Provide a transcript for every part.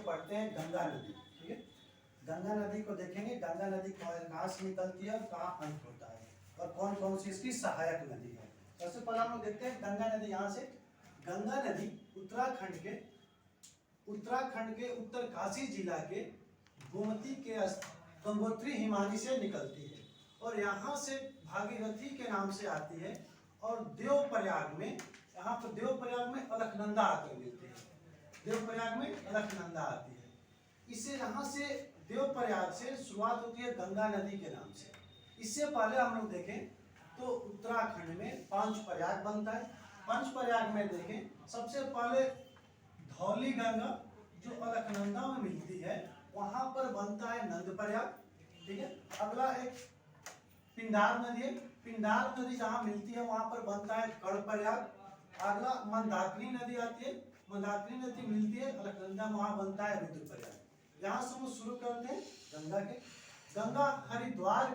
पढ़ते हैं गंगा नदी। ठीक है, गंगा नदी को देखेंगे, गंगा नदी कहाँ से निकलती है और कहाँ अंत होता है और कौन कौन सी इसकी सहायक नदी है। सबसे पहले हम लोग देखते हैं गंगा नदी। यहाँ से गंगा नदी उत्तराखंड के उत्तरकाशी जिला के गोमती के गंगोत्री हिमानी से निकलती है और यहाँ से भागीरथी के नाम से आती है और देवप्रयाग में, यहाँ पर देवप्रयाग में अलकनंदा आकर मिलते हैं। देवप्रयाग में अलकनंदा आती है। इसे यहाँ से देवप्रयाग से शुरुआत होती है गंगा नदी के नाम से। इससे पहले हम लोग देखें तो उत्तराखंड में पंचप्रयाग बनता है। पंचप्रयाग में देखें सबसे पहले धौली गंगा जो अलकनंदा में मिलती है वहां पर बनता है नंदप्रयाग। ठीक है, अगला एक पिंडार नदी है। पिंडार नदी जहां मिलती है वहां पर बनता है कर्णप्रयाग। अगला मंदाकिनी नदी आती है, मंदाकिनी नदी मिलती है अलकनंदा, वहां बनता है रुद्रप्रयाग। यहाँ से हम शुरू करते हैं गंगा के। गंगा हरिद्वार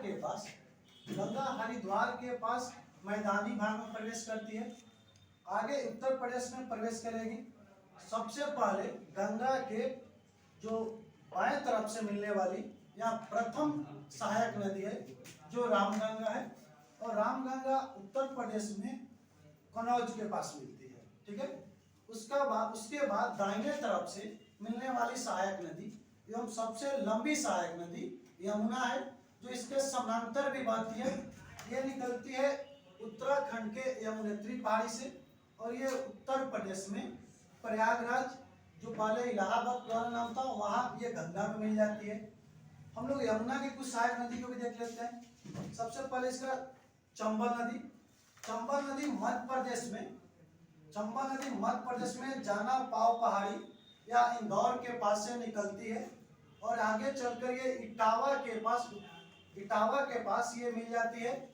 के पास मैदानी भाग में प्रवेश करती है, आगे उत्तर प्रदेश में प्रवेश करेगी। सबसे पहले गंगा के जो बाएं तरफ से मिलने वाली या प्रथम सहायक नदी है जो रामगंगा है, और रामगंगा उत्तर प्रदेश में कन्नौज के पास मिलती है। ठीक है, उसके बाद दाहिने तरफ से मिलने वाली सहायक नदी एवं सबसे लंबी सहायक नदी यमुना है जो इसके समानांतर भी बहती है। ये निकलती है उत्तराखंड के यमुनोत्री पहाड़ी से और ये उत्तर प्रदेश में प्रयागराज जो पहले इलाहाबाद पुराना नाम था वहां ये गंगा में मिल जाती है। हम लोग यमुना की कुछ सहायक नदी को भी देख लेते हैं। सबसे पहले इसका चंबल नदी। चंबल नदी मध्य प्रदेश में जाना पाव पहाड़ी या इंदौर के पास से निकलती है और आगे चलकर ये इटावा के पास ये मिल जाती है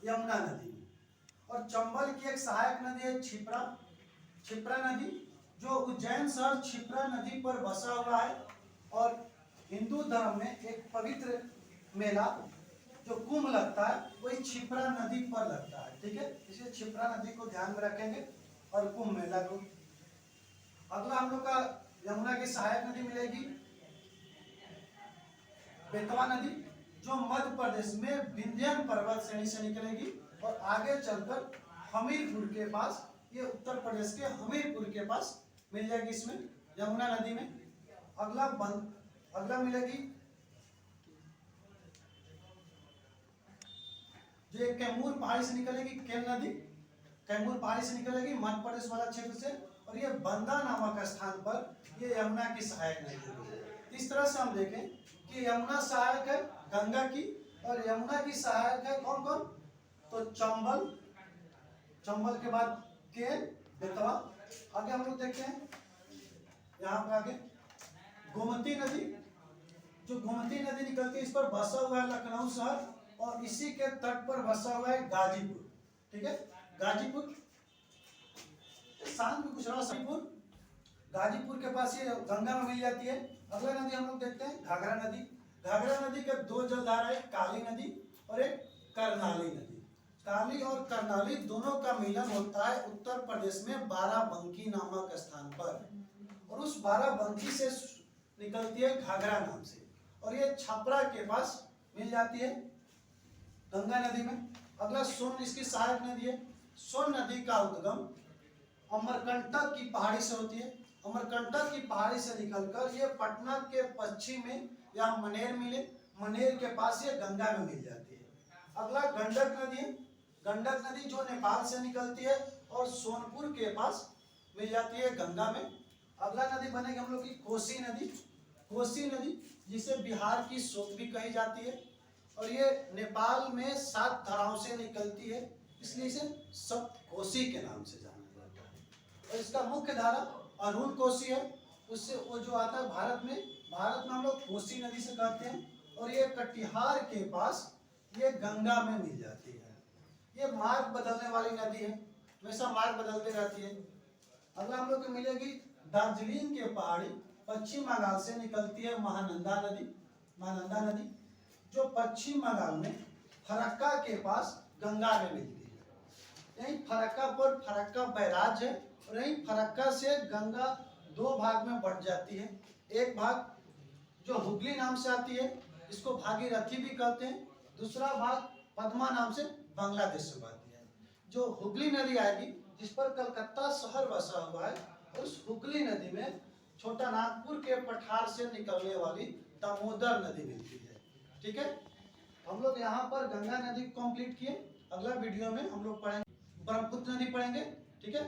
यमुना नदी में। और चंबल की एक सहायक नदी है क्षिप्रा नदी जो उज्जैन शहर क्षिप्रा नदी पर बसा हुआ है और हिंदू धर्म में एक पवित्र मेला जो कुंभ लगता है वही क्षिप्रा नदी पर लगता है। ठीक है, इसलिए क्षिप्रा नदी को ध्यान में रखेंगे और कुंभ मेला को। अगला हम लोग का यमुना की सहायक नदी मिलेगी बेतवा नदी जो मध्य प्रदेश में विंध्याचल पर्वत श्रेणी से निकलेगी और आगे चलकर हमीरपुर के पास, ये उत्तर प्रदेश के हमीरपुर के पास मिल जाएगी इसमें यमुना नदी में। अगला मिलेगी जो कैमूर पहाड़ी से निकलेगी केन नदी, कैमूर पहाड़ी से निकलेगी मध्य प्रदेश वाला क्षेत्र से और ये बंदा नामक स्थान पर ये यमुना की सहायक नदी है। इस तरह से हम देखें कि यमुना सहायक है गंगा की और यमुना की सहायक है कौन कौन, तो चंबल के बाद केन, बेतवा। आगे हम लोग देखते हैं यहाँ पर आगे गोमती नदी, जो गोमती नदी निकलती है इस पर बसा हुआ है लखनऊ शहर और इसी के तट पर बसा हुआ है गाजीपुर। ठीक है, गाजीपुर शांत में कुछ गाजीपुर के पास ये गंगा में मिल जाती है। अगला नदी हम लोग देखते हैं घाघरा नदी। घाघरा नदी के दो जलधारा है, काली नदी और एक करनाली नदी। काली और करनाली दोनों का मिलन होता है उत्तर प्रदेश में बाराबंकी नामक स्थान पर और उस बाराबंकी से निकलती है घाघरा नाम से और ये छपरा के पास मिल जाती है गंगा नदी में। अगला सोन इसकी सहायक नदी है। सोन नदी का उद्गम अमरकंटक की पहाड़ी से होती है। अमरकंटक की पहाड़ी से निकलकर ये पटना के पश्चिम में या मनेर के पास ये गंगा में मिल जाती है। अगला गंडक नदी है। गंडक नदी जो नेपाल से निकलती है और सोनपुर के पास मिल जाती है गंगा में। अगला नदी बनेगी हम लोग की कोसी नदी। कोसी नदी जिसे बिहार की शोक भी कही जाती है और ये नेपाल में 7 धाराओं से निकलती है इसलिए इसे सप्तकोसी के नाम से जाना जाता है। और इसका मुख्य धारा अरुण कोसी है, उससे वो जो आता है भारत में हम लोग कोसी नदी से कहते हैं और ये कटिहार के पास ये गंगा में मिल जाती है। ये मार्ग बदलने वाली नदी है, हमेशा मार्ग बदलती रहती है। अगला हम लोग को मिलेगी दार्जिलिंग के पहाड़ी पश्चिम बंगाल से निकलती है महानंदा नदी जो पश्चिम बंगाल में फरक्का के पास गंगा में मिलती है। यही फरक्का पर फरक्का बैराज है और यही फरक्का से गंगा दो भाग में बढ़ जाती है। एक भाग जो हुगली नाम से आती है, इसको भागीरथी भी कहते हैं। दूसरा भाग पद्मा नाम से बांग्लादेश से बहती है। जो हुगली नदी आएगी, जिस पर कलकत्ता शहर बसा हुआ है, उस हुगली नदी में छोटा नागपुर के पठार से निकलने वाली दामोदर नदी मिलती है। ठीक है, हम लोग यहाँ पर गंगा नदी कंप्लीट किए। अगला वीडियो में हम लोग पढ़ेंगे ब्रह्मपुत्र नदी पढ़ेंगे। ठीक है।